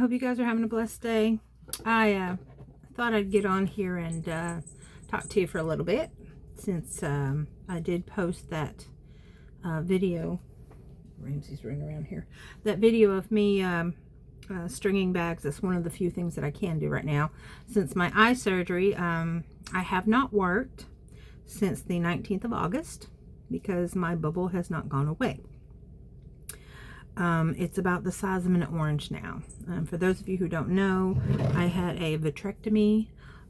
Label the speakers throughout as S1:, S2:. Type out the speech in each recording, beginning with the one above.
S1: hope you guys are having a blessed day. I thought I'd get on here and talk to you for a little bit, since I did post that video. Ramsey's running around here. That video of me stringing bags. That's one of the few things that I can do right now. Since my eye surgery, I have not worked since the 19th of August because my bubble has not gone away. It's about the size of an orange now. For those of you who don't know, I had a vitrectomy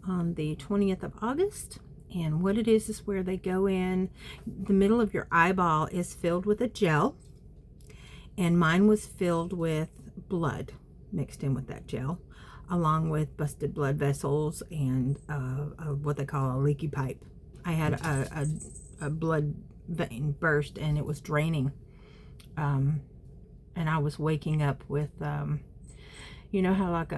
S1: on the 20th of August. And what it is where they go in, the middle of your eyeball is filled with a gel. And mine was filled with blood mixed in with that gel, along with busted blood vessels and what they call a leaky pipe. I had a blood vein burst and it was draining. And I was waking up with, you know how like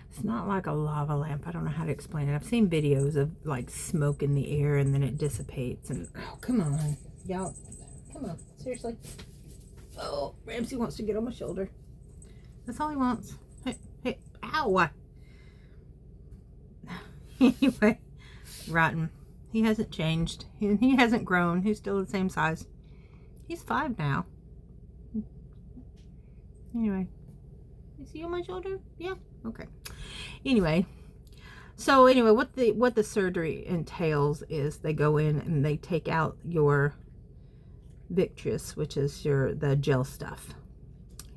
S1: it's not like a lava lamp. I don't know how to explain it. I've seen videos of like smoke in the air and then it dissipates. And oh, come on, y'all. Come on, seriously. Oh, Ramsey wants to get on my shoulder. That's all he wants. Hey, hey, ow. Anyway, rotten. He hasn't changed. He hasn't grown. He's still the same size. He's 5 now. Anyway. Is he on my shoulder? Yeah. Okay. Anyway. So anyway, what the surgery entails is they go in and they take out your vitreous, which is the gel stuff.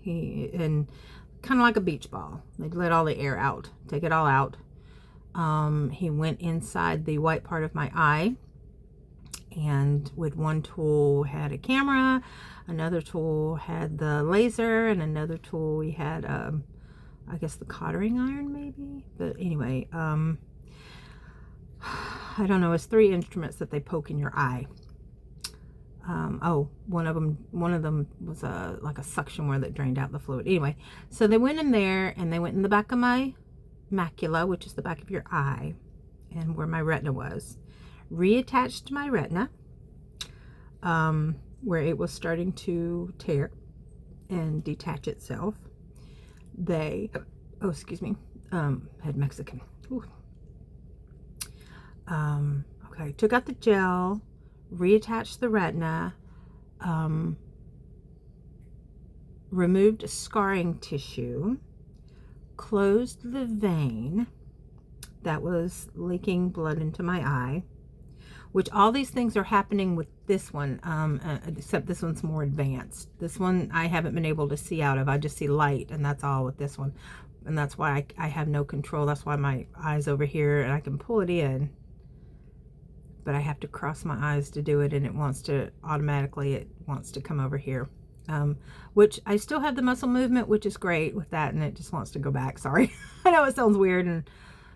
S1: And kind of like a beach ball. They let all the air out. Take it all out. He went inside the white part of my eye. And with one tool had a camera, another tool had the laser, and another tool we had, I guess the cottering iron maybe. But anyway, I don't know. It's 3 instruments that they poke in your eye. Oh, one of them was like a suctionware that drained out the fluid. Anyway, so they went in there and they went in the back of my macula, which is the back of your eye, and where my retina was. Reattached my retina, where it was starting to tear and detach itself. They, oh, excuse me, had Mexican. Ooh. Okay, took out the gel, reattached the retina, removed scarring tissue, closed the vein that was leaking blood into my eye. Which all these things are happening with this one, except this one's more advanced. This one I haven't been able to see out of. I just see light, and that's all with this one. And that's why I have no control. That's why my eye's over here, and I can pull it in. But I have to cross my eyes to do it, and it wants to, automatically, it wants to come over here. Which I still have the muscle movement, which is great with that, and it just wants to go back. Sorry. I know it sounds weird, and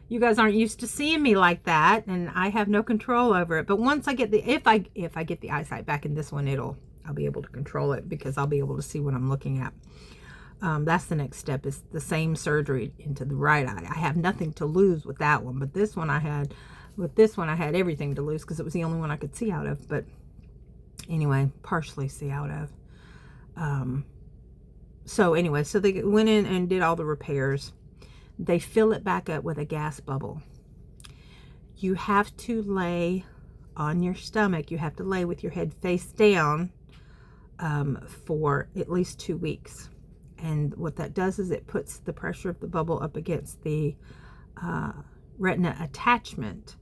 S1: you guys aren't used to seeing me like that, and I have no control over it. But once I get the, if I get the eyesight back in this one, I'll be able to control it because I'll be able to see what I'm looking at. That's the next step, is the same surgery into the right eye. I have nothing to lose with that one, but this one I had everything to lose because it was the only one I could see out of. But anyway, partially see out of. So anyway, so they went in and did all the repairs. They fill it back up with a gas bubble. You have to lay on your stomach. You have to lay with your head face down for at least 2 weeks. And what that does is it puts the pressure of the bubble up against the retina attachment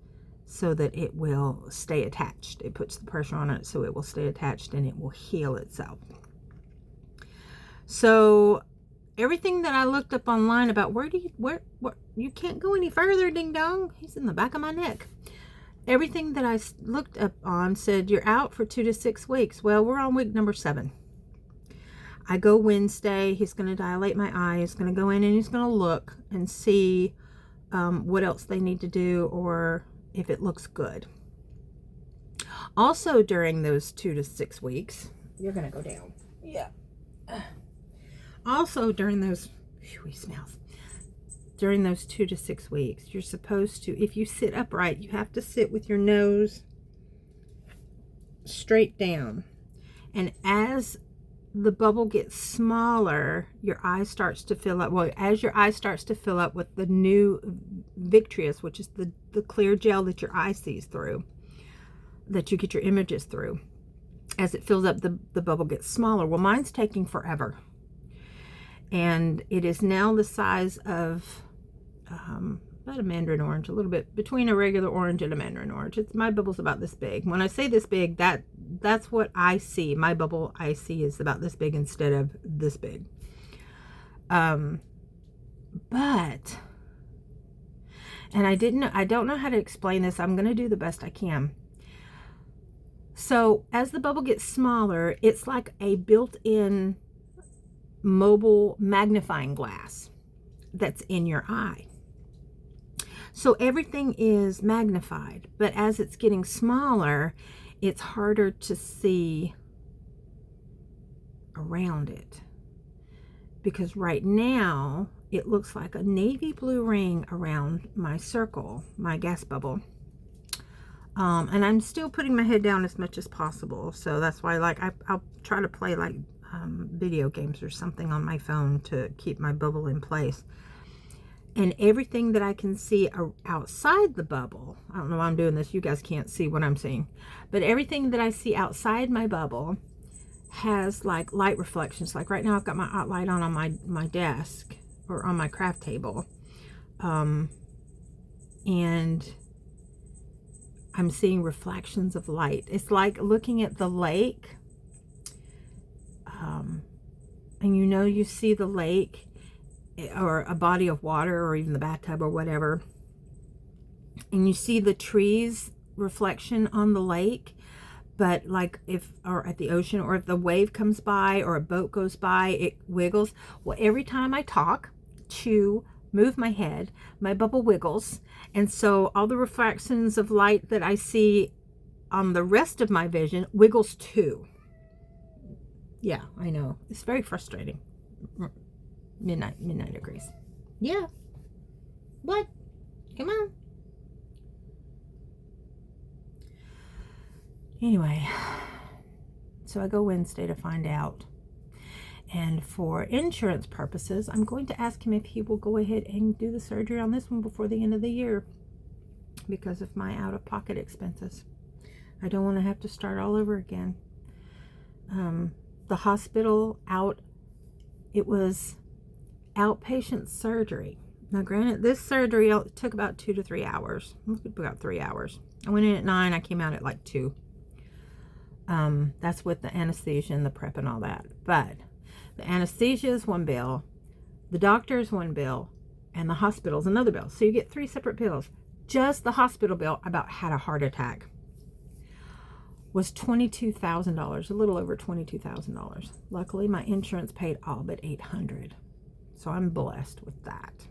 S1: so that it will stay attached. It puts the pressure on it so it will stay attached and it will heal itself. So everything that I looked up online about where you can't go any further, ding dong. He's in the back of my neck. Everything that I looked up on said you're out for 2 to 6 weeks. Well, we're on week number 7. I go Wednesday. He's going to dilate my eye. He's going to go in and he's going to look and see what else they need to do or if it looks good. Also, during those 2 to 6 weeks, you're going to go down. Yeah. Also, during those, he smells. During those 2 to 6 weeks, you're supposed to, if you sit upright, you have to sit with your nose straight down. And as the bubble gets smaller, your eye starts to fill up. Well, as your eye starts to fill up with the new vitreous, which is the clear gel that your eye sees through, that you get your images through, as it fills up, the bubble gets smaller. Well, mine's taking forever. And it is now the size of about a mandarin orange, a little bit between a regular orange and a mandarin orange. My bubble's about this big. When I say this big, that's what I see. My bubble I see is about this big instead of this big. But, and I don't know how to explain this. I'm going to do the best I can. So as the bubble gets smaller, it's like a built-in mobile magnifying glass that's in your eye. So everything is magnified, but as it's getting smaller, it's harder to see around it. Because right now, it looks like a navy blue ring around my circle, my gas bubble. And I'm still putting my head down as much as possible. So that's why, like, I'll try to play, like, video games or something on my phone to keep my bubble in place. And everything that I can see outside the bubble, I don't know why I'm doing this, you guys can't see what I'm seeing, but everything that I see outside my bubble has like light reflections. Like right now I've got my hot light on my desk or on my craft table, and I'm seeing reflections of light. It's like looking at the lake, and you see the lake or a body of water or even the bathtub or whatever, and you see the trees reflection on the lake, but like or at the ocean, or if the wave comes by or a boat goes by, it wiggles. Well, every time I talk to move my head, my bubble wiggles, and so all the reflections of light that I see on the rest of my vision wiggles too. Yeah, I know, it's very frustrating. Midnight degrees. Yeah. What? Come on. Anyway, so I go Wednesday to find out. And for insurance purposes, I'm going to ask him if he will go ahead and do the surgery on this one before the end of the year because of my out-of-pocket expenses. I don't want to have to start all over again. The hospital it was outpatient surgery. Now granted, this surgery took about 2 to 3 hours. About 3 hours. I went in at 9, I came out at like 2. That's with the anesthesia and the prep and all that. But the anesthesia is one bill, the doctor is one bill, and the hospital is another bill. So you get 3 separate bills. Just the hospital bill, I about had a heart attack, was $22,000, a little over $22,000. Luckily, my insurance paid all but $800. So I'm blessed with that.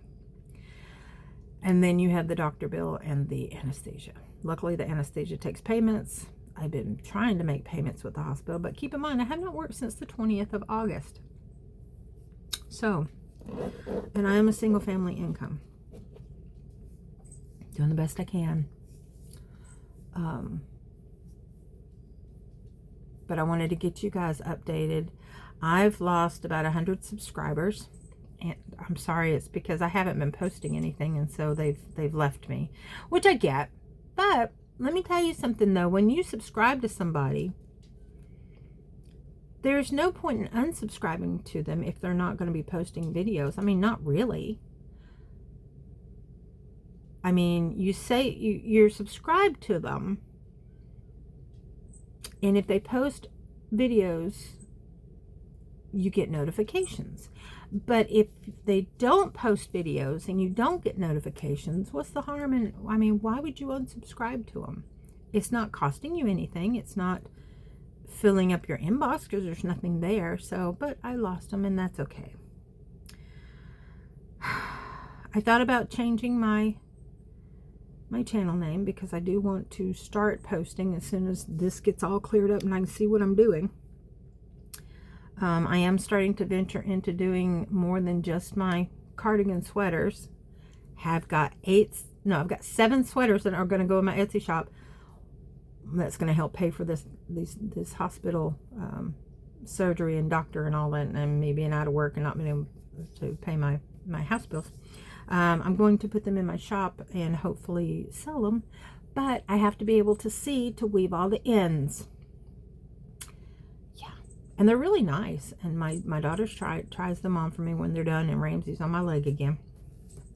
S1: And then you have the doctor bill and the anesthesia. Luckily, the anesthesia takes payments. I've been trying to make payments with the hospital, but keep in mind, I have not worked since the 20th of August. So, and I am a single family income. Doing the best I can. But I wanted to get you guys updated. I've lost about 100 subscribers. And I'm sorry, it's because I haven't been posting anything, and so they've left me, which I get. But let me tell you something though, when you subscribe to somebody, there's no point in unsubscribing to them if they're not going to be posting videos. I mean, not really. I mean, you say you're subscribed to them, and if they post videos, you get notifications. But if they don't post videos and you don't get notifications, what's the harm in, I mean, why would you unsubscribe to them? It's not costing you anything. It's not filling up your inbox because there's nothing there. So, but I lost them, and that's okay. I thought about changing my channel name because I do want to start posting as soon as this gets all cleared up and I can see what I'm doing. I am starting to venture into doing more than just my cardigan sweaters. I've got 7 sweaters that are going to go in my Etsy shop. That's going to help pay for this hospital surgery and doctor and all that, and me being out of work and not being able to pay my house bills, I'm going to put them in my shop and hopefully sell them, but I have to be able to see to weave all the ends. Yeah, and they're really nice, and my daughter tries them on for me when they're done, and Ramsey's on my leg again.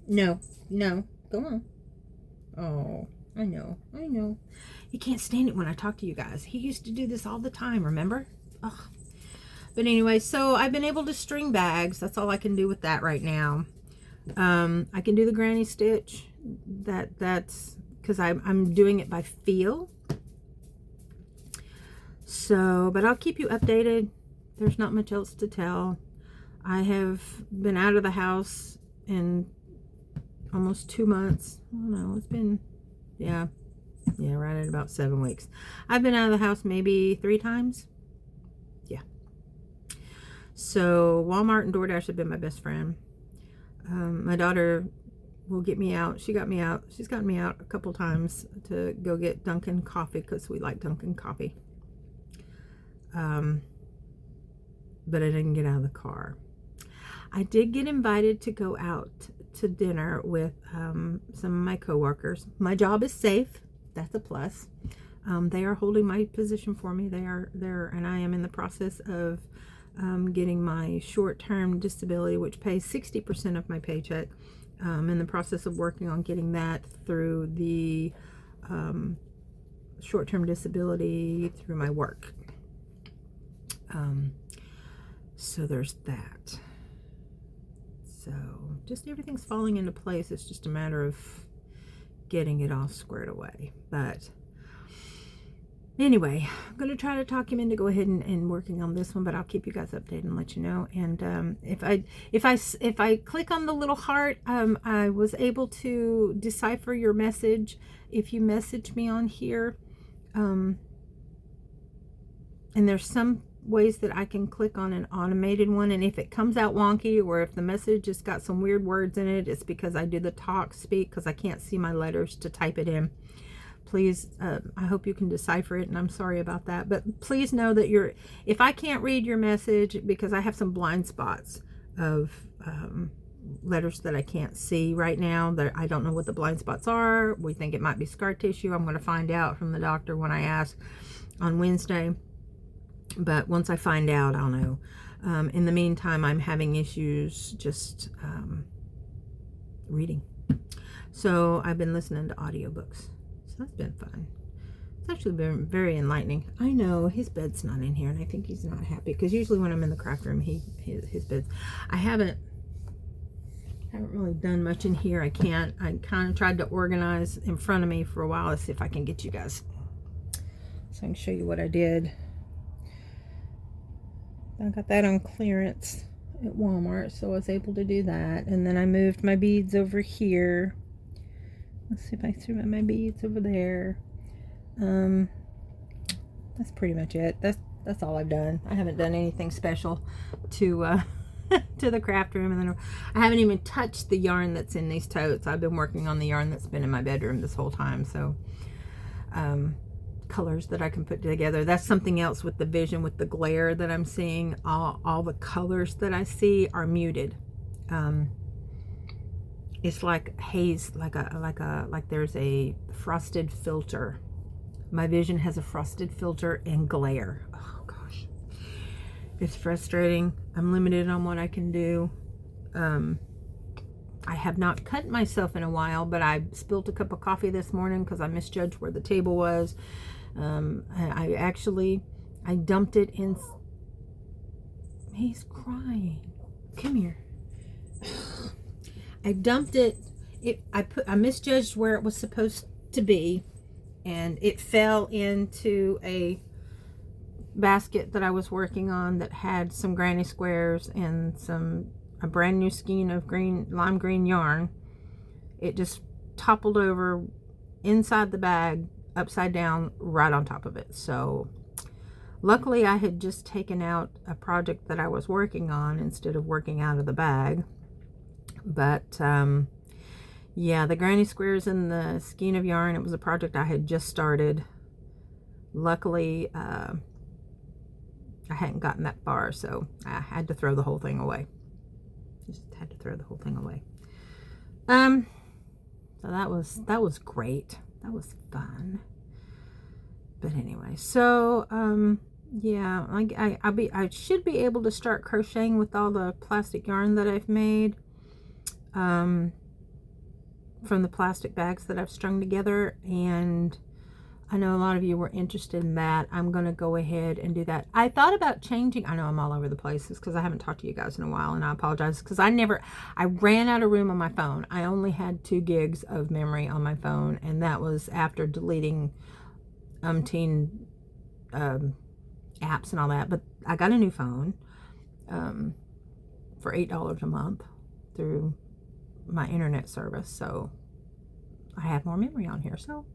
S1: No, go on. Oh, I know. He can't stand it when I talk to you guys. He used to do this all the time, remember? Ugh. But anyway, so I've been able to string bags. That's all I can do with that right now. I can do the granny stitch. That's because I'm doing it by feel. So, but I'll keep you updated. There's not much else to tell. I have been out of the house in almost 2 months. I don't know. It's been, yeah, right at about 7 weeks. I've been out of the house maybe 3 times. Yeah. So Walmart and DoorDash have been my best friend. My daughter will get me out. She's gotten me out a couple times to go get Dunkin' coffee because we like Dunkin' coffee. But I didn't get out of the car. I did get invited to go out to dinner with some of my coworkers. My job is safe. That's a plus. They are holding my position for me. And I am in the process of getting my short-term disability, which pays 60% of my paycheck. In the process of working on getting that through the short-term disability through my work. So there's that. So just everything's falling into place. It's just a matter of getting it all squared away. But anyway, I'm going to try to talk him into go ahead and working on this one, but I'll keep you guys updated and let you know. And if I click on the little heart, I was able to decipher your message if you message me on here. And there's some ways that I can click on an automated one, and if it comes out wonky or if the message has got some weird words in it, it's because I do the talk speak because I can't see my letters to type it in. Please, I hope you can decipher it, and I'm sorry about that, but please know that if I can't read your message, because I have some blind spots of letters that I can't see right now, that I don't know what the blind spots are. We think it might be scar tissue. I'm going to find out from the doctor when I ask on Wednesday. But once I find out, I'll know. In the meantime, I'm having issues just reading. So I've been listening to audiobooks. So that's been fun. It's actually been very enlightening. I know his bed's not in here, and I think he's not happy because usually when I'm in the craft room, his bed's. I haven't really done much in here. I kind of tried to organize in front of me for a while. Let's see if I can get you guys so I can show you what I did. I got that on clearance at Walmart, so I was able to do that. And then I moved my beads over here. Let's see if I threw my beads over there. That's pretty much it. That's all I've done. I haven't done anything special to to the craft room, and then I haven't even touched the yarn that's in these totes. I've been working on the yarn that's been in my bedroom this whole time. So colors that I can put together. That's something else with the vision, with the glare that I'm seeing. All the colors that I see are muted. It's like haze, like there's a frosted filter. My vision has a frosted filter and glare. Oh gosh, it's frustrating. I'm limited on what I can do. I have not cut myself in a while, but I spilled a cup of coffee this morning because I misjudged where the table was. I dumped it in. He's crying. Come here. I dumped it. I misjudged where it was supposed to be, and it fell into a basket that I was working on that had some granny squares and a brand new skein of lime green yarn. It just toppled over inside the bag, upside down, right on top of it. So luckily I had just taken out a project that I was working on instead of working out of the bag. But yeah, the granny squares and the skein of yarn, it was a project I had just started. Luckily I hadn't gotten that far, so I had to throw the whole thing away. Just had to throw the whole thing away. So that was great. That was fun. But anyway, so yeah, I should be able to start crocheting with all the plastic yarn that I've made from the plastic bags that I've strung together, and I know a lot of you were interested in that. I'm going to go ahead and do that. I thought about changing. I know I'm all over the place because I haven't talked to you guys in a while, and I apologize because I ran out of room on my phone. I only had 2 gigs of memory on my phone, and that was after deleting umpteen apps and all that. But I got a new phone for $8 a month through my internet service, so I have more memory on here. So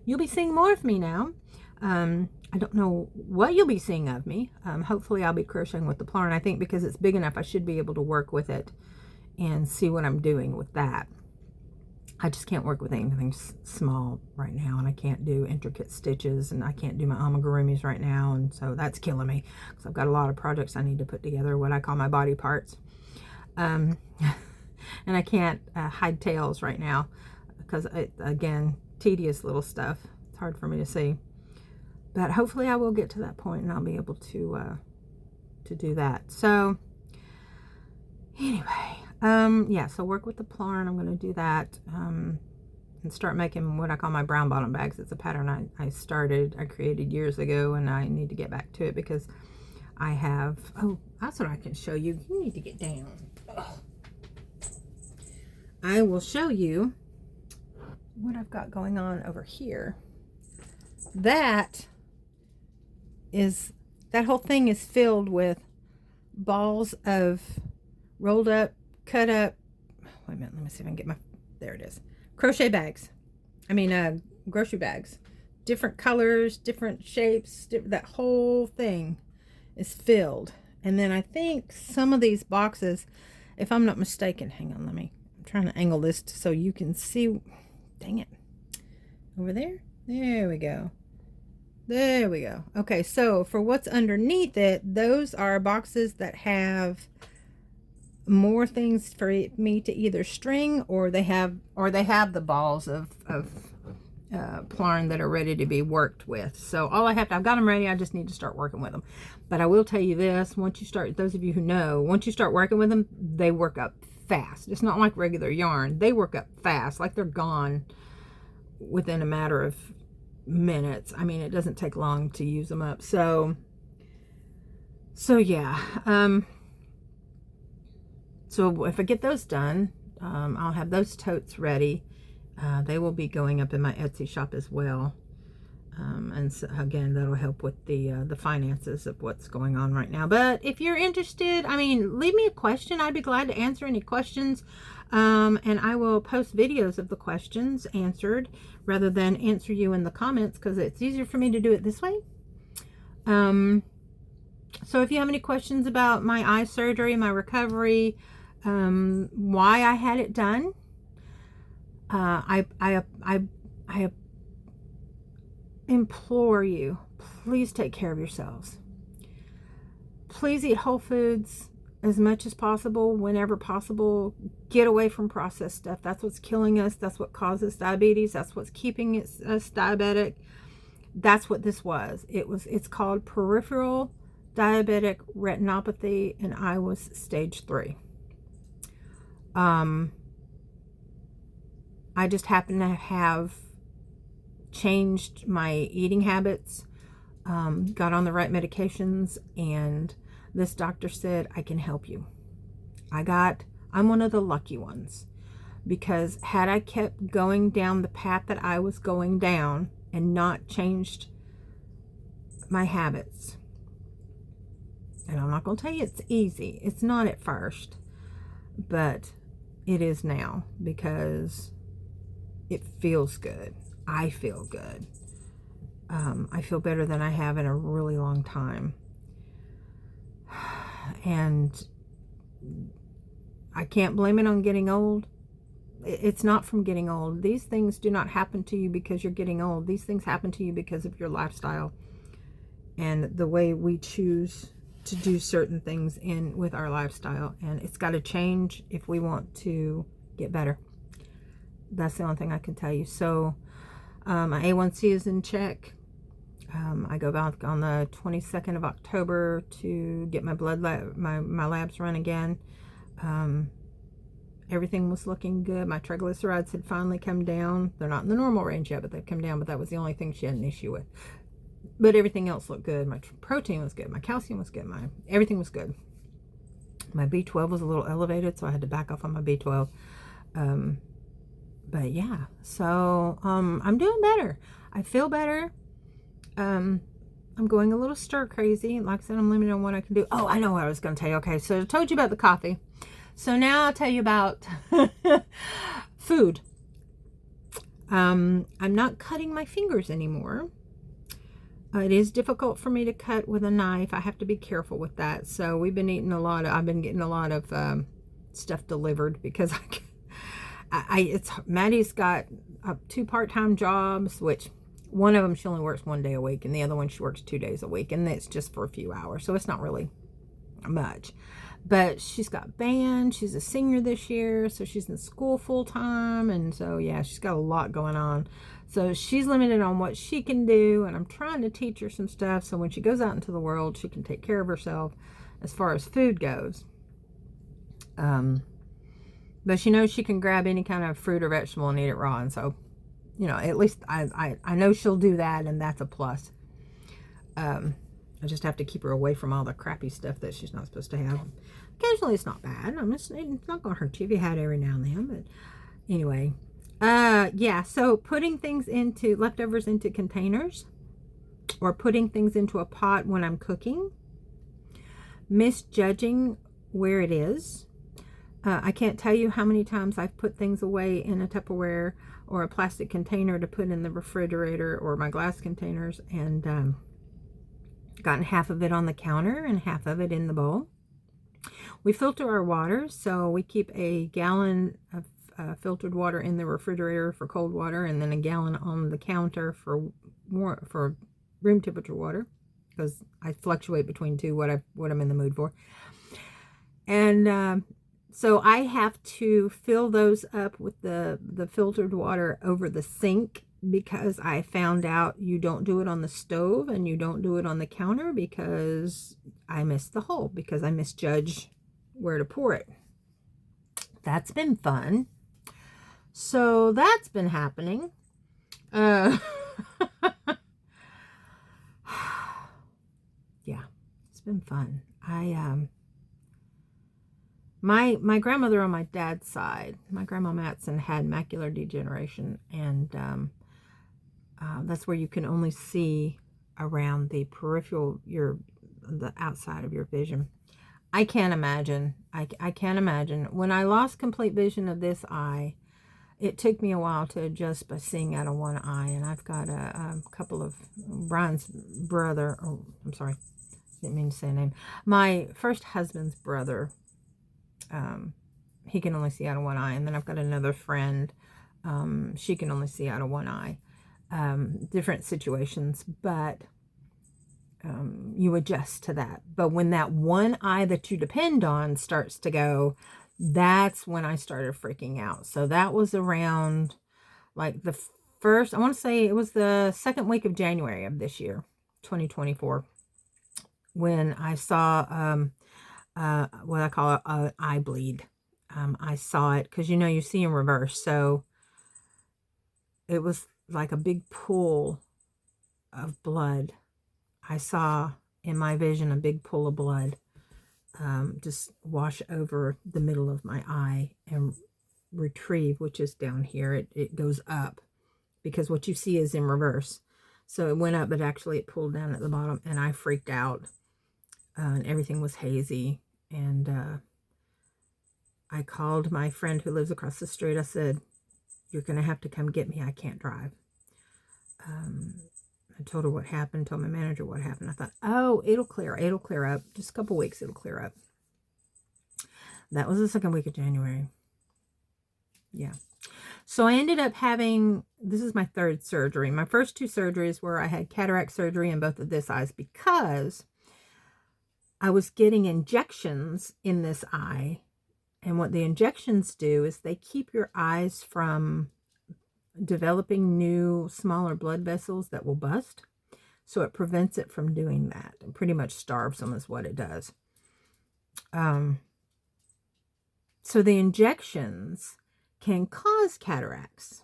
S1: you'll be seeing more of me now. I don't know what you'll be seeing of me. Hopefully I'll be crocheting with the Plarn. I think because it's big enough, I should be able to work with it and see what I'm doing with that. I just can't work with anything small right now, and I can't do intricate stitches, and I can't do my amigurumis right now, and so that's killing me because I've got a lot of projects I need to put together, what I call my body parts. And I can't hide tails right now because, again, tedious little stuff. It's hard for me to see. But hopefully I will get to that point and I'll be able to do that. So anyway, yeah, so work with the Plarn. I'm going to do that and start making what I call my brown bottom bags. It's a pattern I created years ago, and I need to get back to it because I have, oh, that's what I can show you. You need to get down. Ugh. I will show you what I've got going on over here. That whole thing is filled with balls of rolled up, cut up, wait a minute, let me see if I can get there it is. Crochet bags. Grocery bags. Different colors, different shapes, that whole thing is filled. And then I think some of these boxes, if I'm not mistaken, hang on, I'm trying to angle this so you can see. Dang it. Over there? There we go. There we go. Okay, so for what's underneath it, those are boxes that have more things for me to either string, or they have the balls of Plarn that are ready to be worked with. So I've got them ready. I just need to start working with them. But I will tell you this, once you start, those of you who know, once you start working with them, they work up fast. It's not like regular yarn. They work up fast, like they're gone within a matter of minutes. I mean, it doesn't take long to use them up. So yeah. So if I get those done, I'll have those totes ready. They will be going up in my Etsy shop as well. And so, again, that'll help with the finances of what's going on right now. But if you're interested, leave me a question. I'd be glad to answer any questions. And I will post videos of the questions answered rather than answer you in the comments, because it's easier for me to do it this way. So if you have any questions about my eye surgery, my recovery, why I had it done, I implore you, please take care of yourselves. Please eat whole foods as much as possible, whenever possible. Get away from processed stuff. That's what's killing us. That's what causes diabetes. That's what's keeping us diabetic. That's what this was. It's called peripheral diabetic retinopathy, and I was stage 3. I just happen to have changed my eating habits, got on the right medications, and this doctor said, I can help you. I'm one of the lucky ones, because had I kept going down the path that I was going down and not changed my habits, and I'm not going to tell you it's easy. It's not at first, but it is now, because it feels good. I feel good. I feel better than I have in a really long time. And I can't blame it on getting old. It's not from getting old. These things do not happen to you because you're getting old. These things happen to you because of your lifestyle. and the way we choose to do certain things in with our lifestyle, and it's got to change if we want to get better. That's the only thing I can tell you. So my A1C is in check. I go back on the 22nd of October to get my blood lab, my labs run again. Everything was looking good. My triglycerides had finally come down. They're not in the normal range yet, but they've come down. But that was the only thing she had an issue with. But everything else looked good. My protein was good. My calcium was good. Everything was good. My B12 was a little elevated, so I had to back off on my B12. But yeah, so I'm doing better. I feel better. I'm going a little stir crazy. Like I said, I'm limited on what I can do. Oh, I know what I was going to tell you. Okay, so I told you about the coffee. So now I'll tell you about food. I'm not cutting my fingers anymore. It is difficult for me to cut with a knife. I have to be careful with that. So we've been eating I've been getting a lot of stuff delivered because Maddie's got 2 part-time jobs, which one of them she only works 1 day a week, and the other one she works 2 days a week, and it's just for a few hours, so it's not really much. But she's got band. She's a senior this year, so she's in school full-time, and so yeah, she's got a lot going on. So she's limited on what she can do, and I'm trying to teach her some stuff so when she goes out into the world, she can take care of herself as far as food goes. But she knows she can grab any kind of fruit or vegetable and eat it raw, and so, you know, at least I know she'll do that, and that's a plus. I just have to keep her away from all the crappy stuff that she's not supposed to have. Occasionally it's not bad. It's not going to hurt you if you had it every now and then, but anyway. Yeah, so putting things into leftovers into containers, or putting things into a pot when I'm cooking, misjudging where it is. I can't tell you how many times I've put things away in a Tupperware or a plastic container to put in the refrigerator or my glass containers, and gotten half of it on the counter and half of it in the bowl. We filter our water, so we keep a gallon of filtered water in the refrigerator for cold water, and then a gallon on the counter for room temperature water, because I fluctuate between two, what I'm in the mood for. And so I have to fill those up with the filtered water over the sink, because I found out you don't do it on the stove and you don't do it on the counter, because I missed the hole, because I misjudge where to pour it. That's been fun. So that's been happening. Yeah, it's been fun. My grandmother on my dad's side, my grandma Matson, had macular degeneration, and that's where you can only see around the peripheral, the outside of your vision. I can't imagine. I can't imagine. When I lost complete vision of this eye, it took me a while to adjust by seeing out of one eye, and I've got a couple of Brian's brother. Oh, I'm sorry, didn't mean to say a name. My first husband's brother. He can only see out of one eye, and then I've got another friend. She can only see out of one eye. Different situations, but you adjust to that. But when that one eye that you depend on starts to go, that's when I started freaking out. So that was around like the first, I want to say it was the second week of January of this year, 2024, when I saw what I call an eye bleed. I saw it because, you see in reverse. So it was like a big pool of blood. I saw in my vision a big pool of blood just wash over the middle of my eye and retrieve, which is down here. It goes up because what you see is in reverse. So it went up, but actually it pulled down at the bottom, and I freaked out, and everything was hazy. And I called my friend who lives across the street. I said, "You're going to have to come get me. I can't drive." I told her what happened, told my manager what happened. I thought, oh, it'll clear up. Just a couple weeks, it'll clear up. That was the second week of January. Yeah. So I ended up having, this is my third surgery. My first two surgeries were I had cataract surgery in both of this eyes because I was getting injections in this eye. And what the injections do is they keep your eyes from developing new, smaller blood vessels that will bust. So it prevents it from doing that. It pretty much starves them is what it does. So the injections can cause cataracts.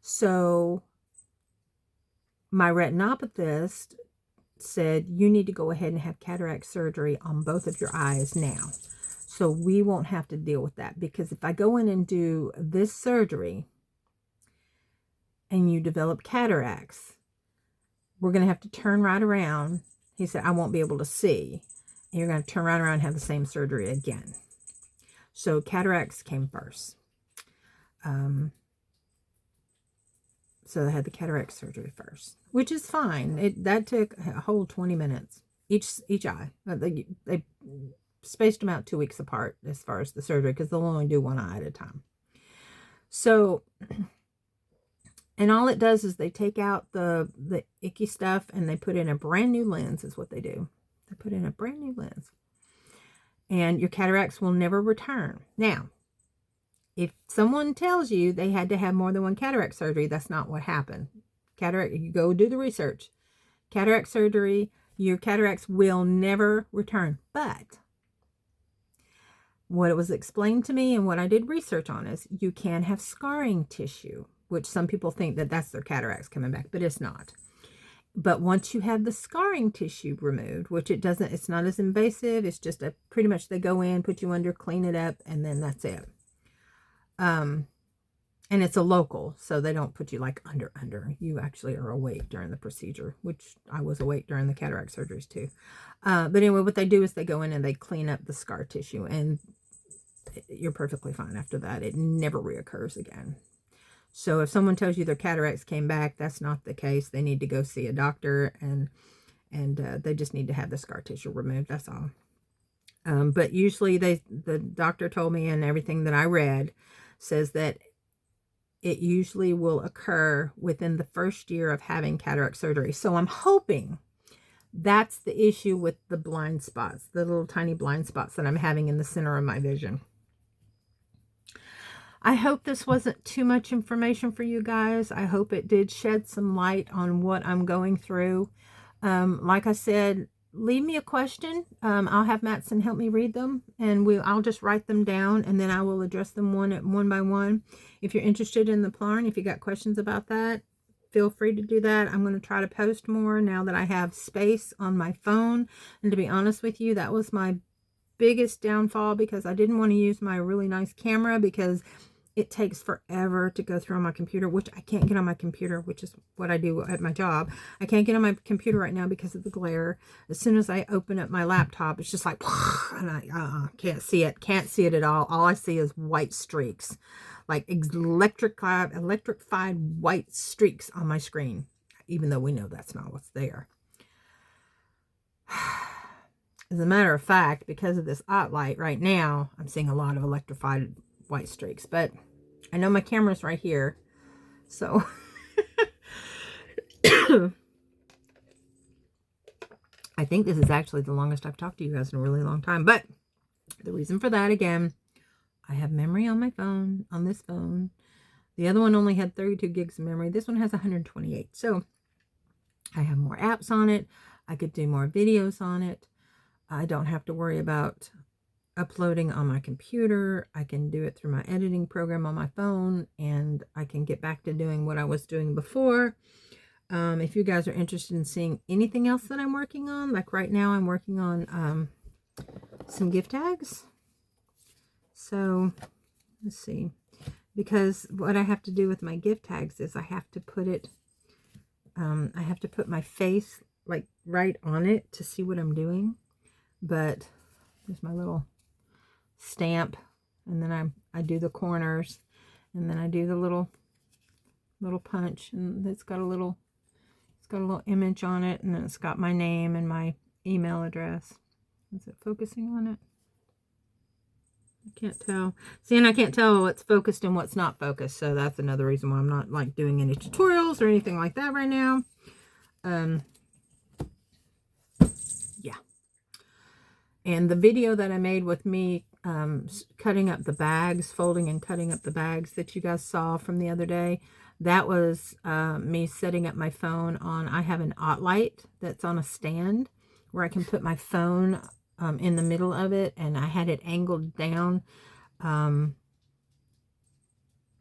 S1: So my retinopathist said, you need to go ahead and have cataract surgery on both of your eyes now. So we won't have to deal with that, because if I go in and do this surgery and you develop cataracts, we're going to have to turn right around. He said, I won't be able to see. And you're going to turn right around and have the same surgery again. So cataracts came first. So I had the cataract surgery first, which is fine. That took a whole 20 minutes each eye. They spaced them out 2 weeks apart as far as the surgery, because they'll only do one eye at a time. So, and all it does is they take out the icky stuff and they put in a brand new lens is what they do. They put in a brand new lens. And your cataracts will never return. Now, if someone tells you they had to have more than one cataract surgery, that's not what happened. Cataract, you go do the research. Cataract surgery, your cataracts will never return. But what it was explained to me and what I did research on is you can have scarring tissue, which some people think that that's their cataracts coming back, but it's not. But once you have the scarring tissue removed, which it's not as invasive. It's just pretty much they go in, put you under, clean it up, and then that's it. And it's a local, so they don't put you like under. You actually are awake during the procedure, which I was awake during the cataract surgeries too. But anyway, what they do is they go in and they clean up the scar tissue, and you're perfectly fine after that. It never reoccurs again. So if someone tells you their cataracts came back, that's not the case. They need to go see a doctor, and they just need to have the scar tissue removed. That's all. But usually the doctor told me, and everything that I read says that it usually will occur within the first year of having cataract surgery. So I'm hoping that's the issue with the blind spots, the little tiny blind spots that I'm having in the center of my vision. I hope this wasn't too much information for you guys. I hope it did shed some light on what I'm going through. Like I said, leave me a question. I'll have Matson help me read them, and I'll just write them down, and then I will address them one by one. If you're interested in the Plarn, if you got questions about that, feel free to do that. I'm going to try to post more now that I have space on my phone. And to be honest with you, that was my biggest downfall, because I didn't want to use my really nice camera, because it takes forever to go through on my computer, which I can't get on my computer, which is what I do at my job. I can't get on my computer right now because of the glare. As soon as I open up my laptop, it's just like, and I can't see it. Can't see it at all. All I see is white streaks, like electrified white streaks on my screen, even though we know that's not what's there. As a matter of fact, because of this light right now, I'm seeing a lot of electrified white streaks, but I know my camera's right here, so I think this is actually the longest I've talked to you guys in a really long time. But the reason for that, again, I have memory on my phone, on this phone. The other one only had 32 gigs of memory. This one has 128, so I have more apps on it. I could do more videos on it. I don't have to worry about uploading on my computer. I can do it through my editing program on my phone, and I can get back to doing what I was doing before. If you guys are interested in seeing anything else that I'm working on, like right now I'm working on some gift tags. So let's see, because what I have to do with my gift tags is I have to put it, I have to put my face like right on it to see what I'm doing. But there's my little stamp, and then I do the corners, and then I do the little punch, and it's got a little image on it, and then it's got my name and my email address. Is it focusing on it? I can't tell. See, and I can't tell what's focused and what's not focused. So that's another reason why I'm not like doing any tutorials or anything like that right now. Yeah. And the video that I made with me cutting up the bags, folding and cutting up the bags that you guys saw from the other day, that was me setting up my phone on, I have an light that's on a stand where I can put my phone in the middle of it, and I had it angled down.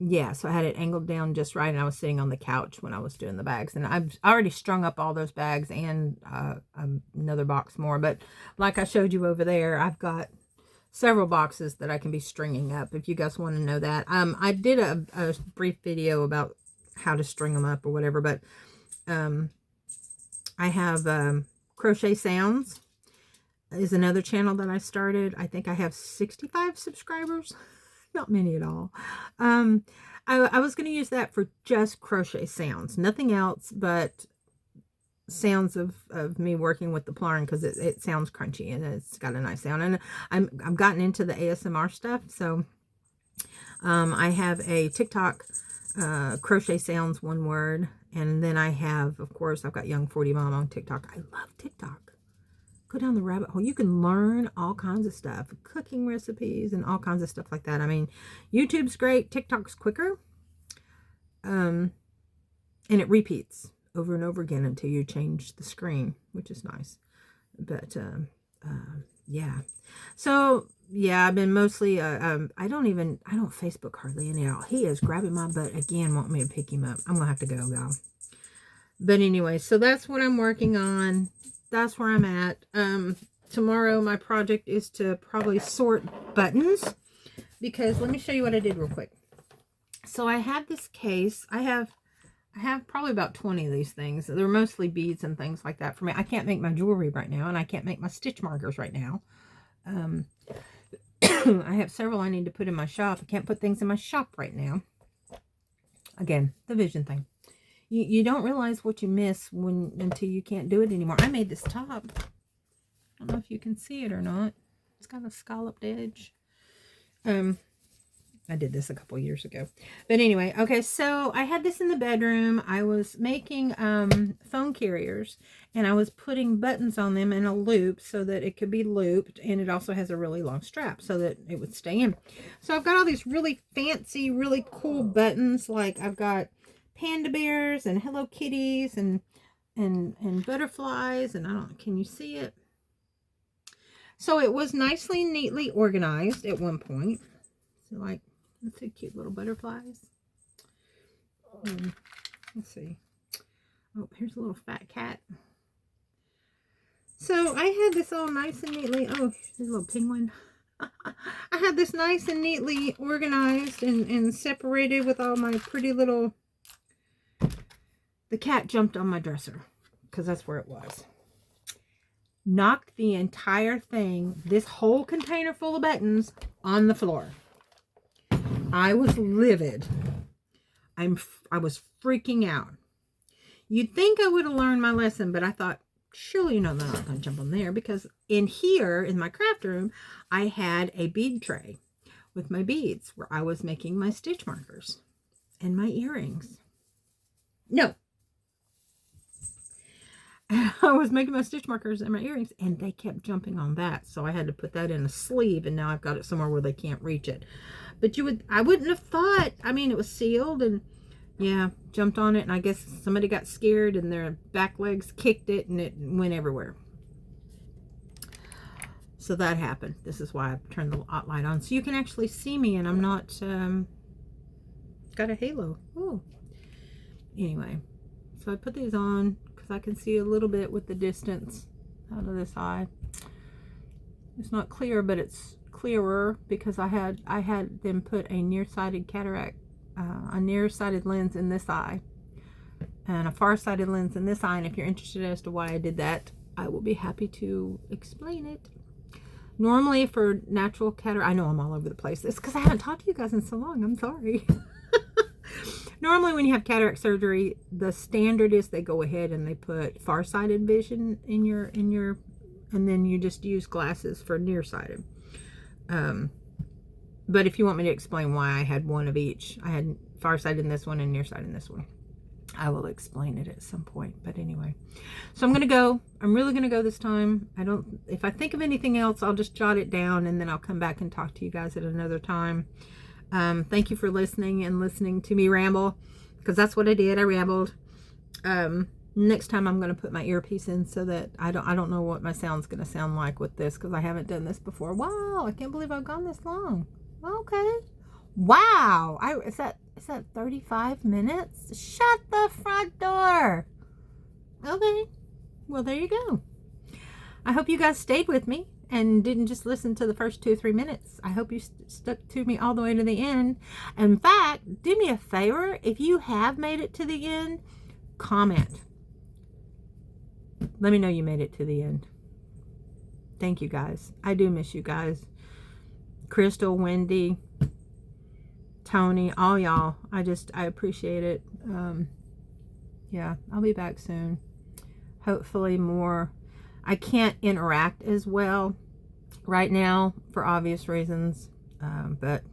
S1: Yeah, so I had it angled down just right, and I was sitting on the couch when I was doing the bags. And I've already strung up all those bags and another box more. But like I showed you over there, I've got several boxes that I can be stringing up if you guys want to know that. I did a brief video about how to string them up or whatever, but I have Crochet Sounds is another channel that I started. I think I have 65 subscribers. Not many at all. I was going to use that for just crochet sounds, nothing else but sounds of me working with the plarn, because it sounds crunchy and it's got a nice sound. And I've gotten into the ASMR stuff, so I have a TikTok crochet sounds, one word, and then I have, of course, I've got Young 40 Mom on TikTok. I love TikTok. Go down the rabbit hole. You can learn all kinds of stuff, cooking recipes and all kinds of stuff like that. I mean, YouTube's great. TikTok's quicker. And it repeats over and over again until you change the screen, which is nice. But, yeah. So, yeah, I've been mostly, I don't Facebook hardly any at all. He is grabbing my butt again, wanting me to pick him up. I'm going to have to go, y'all. But anyway, so that's what I'm working on. That's where I'm at. Tomorrow my project is to probably sort buttons, because let me show you what I did real quick. So I have this case. I have probably about 20 of these things. They're mostly beads and things like that for me. I can't make my jewelry right now, and I can't make my stitch markers right now. I have several I need to put in my shop. I can't put things in my shop right now. Again, the vision thing. You don't realize what you miss until you can't do it anymore. I made this top. I don't know if you can see it or not. It's got a scalloped edge. I did this a couple years ago. But anyway, okay, so I had this in the bedroom. I was making phone carriers, and I was putting buttons on them in a loop so that it could be looped, and it also has a really long strap so that it would stay in. So I've got all these really fancy, really cool buttons. Like I've got panda bears and Hello Kitties and butterflies, and can you see it? So it was nicely, neatly organized at one point. So like, let's see, cute little butterflies. Let's see. Oh, here's a little fat cat. So I had this all nice and neatly. Oh, there's a little penguin. I had this nice and neatly organized and separated with all my pretty little. The cat jumped on my dresser because that's where it was. Knocked the entire thing, this whole container full of buttons, on the floor. I was livid. I was freaking out. You'd think I would have learned my lesson, but I thought, surely they're not going to jump on there, because in here, in my craft room, I had a bead tray with my beads where I was making my stitch markers and my earrings. No. I was making my stitch markers and my earrings, and they kept jumping on that. So I had to put that in a sleeve, and now I've got it somewhere where they can't reach it. But I wouldn't have thought. I mean, it was sealed, and yeah, jumped on it, and I guess somebody got scared, and their back legs kicked it, and it went everywhere. So that happened. This is why I turned the light on, so you can actually see me, and I'm not got a halo. Oh, anyway, so I put these on. I can see a little bit with the distance out of this eye. It's not clear, but it's clearer because I had them put a nearsighted cataract, a nearsighted lens in this eye, and a farsighted lens in this eye. And if you're interested as to why I did that, I will be happy to explain it. Normally, for natural cataract, I know I'm all over the place. It's because I haven't talked to you guys in so long. I'm sorry. Normally, when you have cataract surgery, the standard is they go ahead and they put farsighted vision in your, and then you just use glasses for nearsighted. But if you want me to explain why I had one of each, I had far side in this one and near side in this one, I will explain it at some point. But anyway, so I'm going to go. I'm really going to go this time. If I think of anything else, I'll just jot it down and then I'll come back and talk to you guys at another time. Thank you for listening and listening to me ramble, because that's what I did. I rambled. Next time I'm going to put my earpiece in so that I don't know what my sound's going to sound like with this, because I haven't done this before. Wow, I can't believe I've gone this long. Okay. Wow. Is that 35 minutes? Shut the front door. Okay. Well, there you go. I hope you guys stayed with me and didn't just listen to the first 2 or 3 minutes. I hope you stuck to me all the way to the end. In fact, do me a favor. If you have made it to the end, comment. Let me know you made it to the end. Thank you, guys. I do miss you guys. Crystal, Wendy, Tony, all y'all. I appreciate it. Yeah, I'll be back soon. Hopefully more. I can't interact as well right now for obvious reasons, but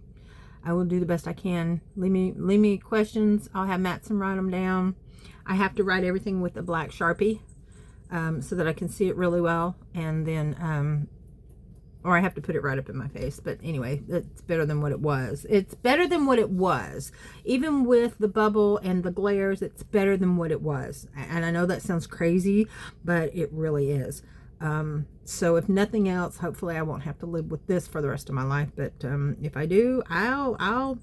S1: I will do the best I can. Leave me questions. I'll have Matson write them down. I have to write everything with a black Sharpie so that I can see it really well, and then or I have to put it right up in my face. But anyway, it's better than what it was. It's better than what it was. Even with the bubble and the glares, it's better than what it was. And I know that sounds crazy, but it really is. So if nothing else, hopefully I won't have to live with this for the rest of my life. But if I do, I'll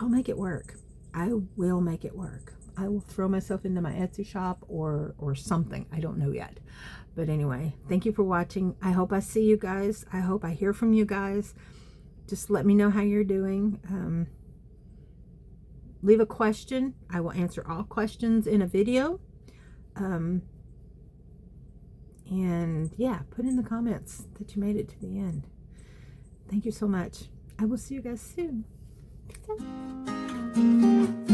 S1: make it work. I will make it work. I will throw myself into my Etsy shop or something. I don't know yet. But anyway, thank you for watching. I hope I see you guys. I hope I hear from you guys. Just let me know how you're doing. Leave a question. I will answer all questions in a video. And yeah, put in the comments that you made it to the end. Thank you so much. I will see you guys soon. Peace out.